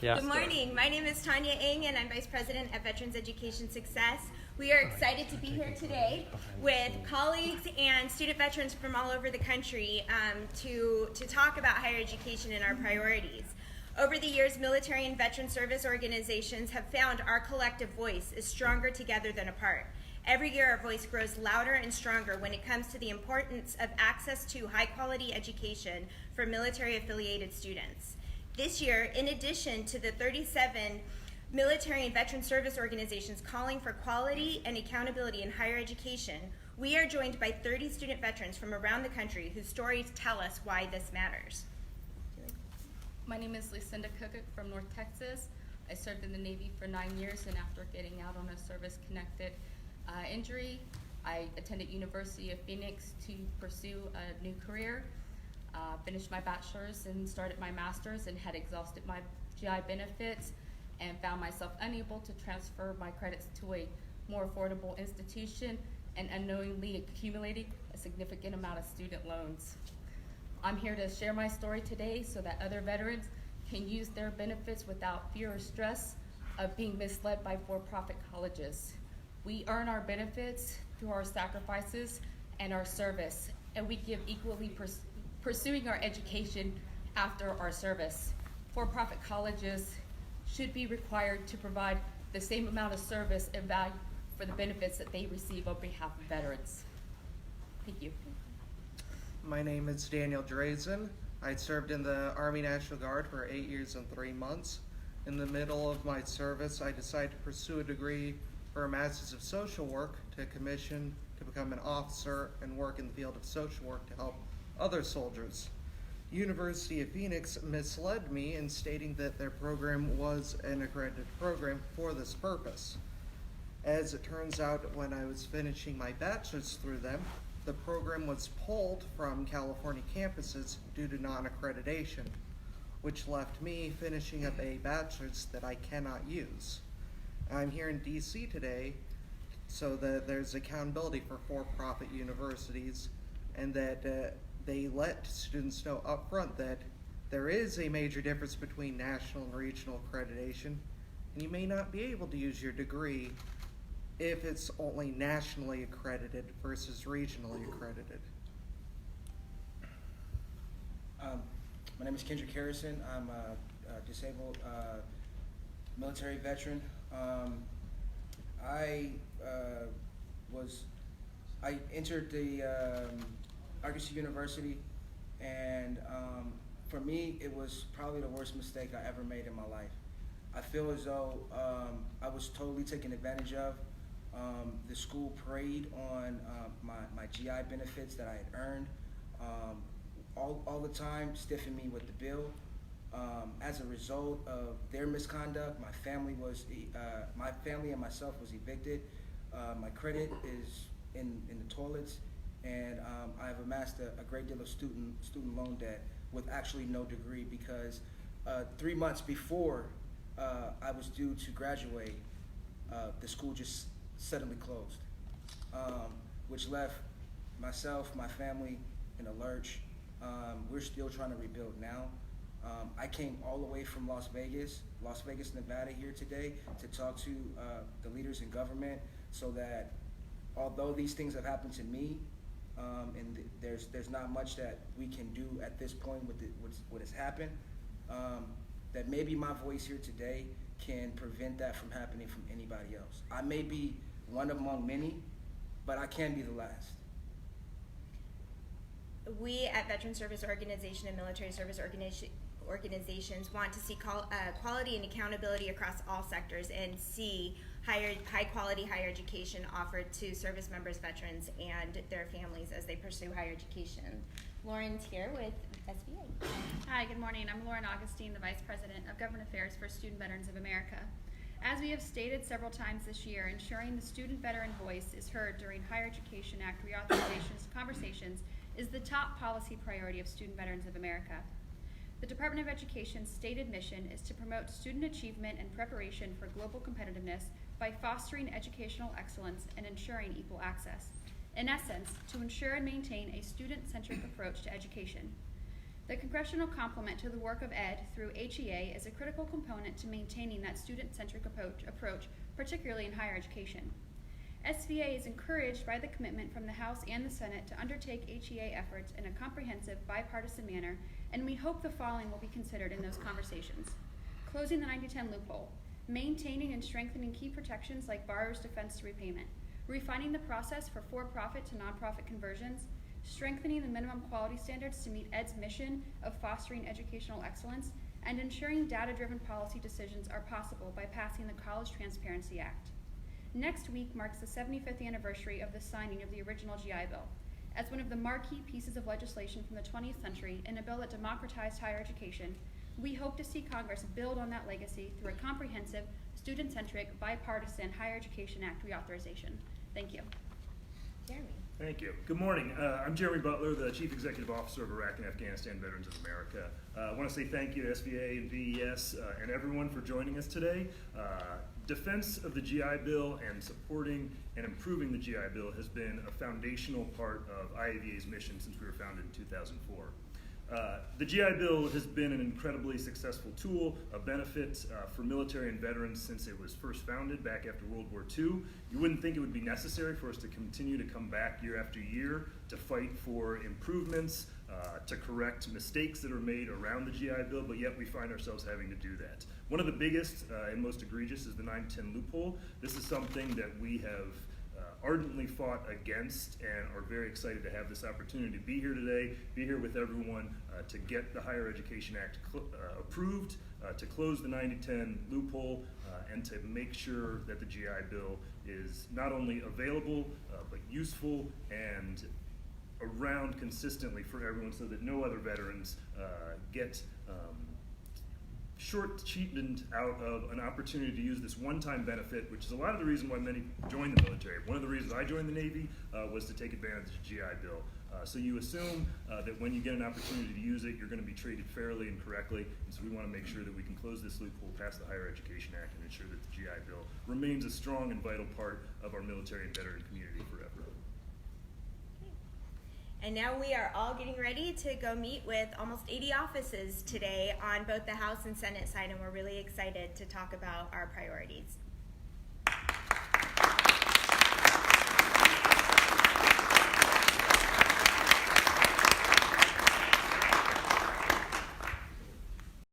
Yeah. Good morning. My name is Tanya Inge, and I'm Vice President at Veterans Education Success. We are excited to be here today with colleagues and student veterans from all over the country to talk about higher education and our priorities. Over the years, military and veteran service organizations have found our collective voice is stronger together than apart. Every year, our voice grows louder and stronger when it comes to the importance of access to high-quality education for military-affiliated students. This year, in addition to the 37 military and veteran service organizations calling for quality and accountability in higher education, we are joined by 30 student veterans from around the country whose stories tell us why this matters. My name is Lucinda Cook from North Texas. I served in the Navy for 9 years, and after getting out on a service-connected injury, I attended University of Phoenix to pursue a new career. Finished my bachelor's and started my master's, and had exhausted my GI benefits and found myself unable to transfer my credits to a more affordable institution, and unknowingly accumulating a significant amount of student loans. I'm here to share my story today so that other veterans can use their benefits without fear or stress of being misled by for-profit colleges. We earn our benefits through our sacrifices and our service, and we give equally pursuing our education after our service. For-profit colleges should be required to provide the same amount of service and value for the benefits that they receive on behalf of veterans. Thank you. My name is Daniel Drazen. I served in the Army National Guard for 8 years and 3 months. In the middle of my service, I decided to pursue a degree for a Master's of Social Work to commission to become an officer and work in the field of social work to help other soldiers. University of Phoenix misled me in stating that their program was an accredited program for this purpose. As it turns out, when I was finishing my bachelor's through them, the program was pulled from California campuses due to non-accreditation, which left me finishing up a bachelor's that I cannot use. I'm here in DC today so that there's accountability for for-profit universities, and that they let students know up front that there is a major difference between national and regional accreditation, and you may not be able to use your degree if it's only nationally accredited versus regionally accredited. My name is Kendrick Harrison. I'm a disabled military veteran. I entered the Augustine University, and for me, it was probably the worst mistake I ever made in my life. I feel as though I was totally taken advantage of. The school preyed on my GI benefits that I had earned all the time, stiffing me with the bill. As a result of their misconduct, my family and myself was evicted. My credit is in the toilets, and I have amassed a great deal of student loan debt with actually no degree, because 3 months before I was due to graduate, the school just suddenly closed, which left myself, my family in a lurch. We're still trying to rebuild now. I came all the way from Las Vegas, Nevada here today to talk to the leaders in government, so that although these things have happened to me, and there's not much that we can do at this point with what has happened, that maybe my voice here today can prevent that from happening from anybody else. I may be one among many, but I can't be the last. We at Veteran Service Organization and Military Service Organizations want to see quality and accountability across all sectors, and see high quality higher education offered to service members, veterans, and their families as they pursue higher education. Lauren's here with SVA. Hi, good morning. I'm Lauren Augustine, the Vice President of Government Affairs for Student Veterans of America. As we have stated several times this year, ensuring the student veteran voice is heard during Higher Education Act reauthorizations conversations is the top policy priority of Student Veterans of America. The Department of Education's stated mission is to promote student achievement and preparation for global competitiveness by fostering educational excellence and ensuring equal access. In essence, to ensure and maintain a student-centric approach to education. The congressional complement to the work of ED through HEA is a critical component to maintaining that student-centric approach, particularly in higher education. SVA is encouraged by the commitment from the House and the Senate to undertake HEA efforts in a comprehensive, bipartisan manner, and we hope the following will be considered in those conversations. Closing the 90-10 loophole, maintaining and strengthening key protections like borrower's defense to repayment, refining the process for for-profit to nonprofit conversions, strengthening the minimum quality standards to meet ED's mission of fostering educational excellence, and ensuring data-driven policy decisions are possible by passing the College Transparency Act. Next week marks the 75th anniversary of the signing of the original GI Bill. As one of the marquee pieces of legislation from the 20th century and a bill that democratized higher education, we hope to see Congress build on that legacy through a comprehensive, student-centric, bipartisan Higher Education Act reauthorization. Thank you. Jeremy. Thank you. Good morning. I'm Jeremy Butler, the Chief Executive Officer of Iraq and Afghanistan Veterans of America. I want to say thank you to SVA and VES and everyone for joining us today. Defense of the GI Bill and supporting and improving the GI Bill has been a foundational part of IAVA's mission since we were founded in 2004. The GI Bill has been an incredibly successful tool, a benefit for military and veterans since it was first founded back after World War II. You wouldn't think it would be necessary for us to continue to come back year after year to fight for improvements, to correct mistakes that are made around the GI Bill, but yet we find ourselves having to do that. One of the biggest and most egregious is the 9-10 loophole. This is something that we have ardently fought against and are very excited to have this opportunity to be here today, be here with everyone to get the Higher Education Act approved, to close the 90-10 loophole, and to make sure that the GI Bill is not only available, but useful and around consistently for everyone so that no other veterans get short-cheated out of an opportunity to use this one-time benefit, which is a lot of the reason why many join the military. One of the reasons I joined the Navy was to take advantage of the GI Bill. So you assume that when you get an opportunity to use it, you're going to be treated fairly and correctly. And so we want to make sure that we can close this loophole, pass the Higher Education Act, and ensure that the GI Bill remains a strong and vital part of our military and veteran community forever. And now we are all getting ready to go meet with almost 80 offices today on both the House and Senate side, and we're really excited to talk about our priorities.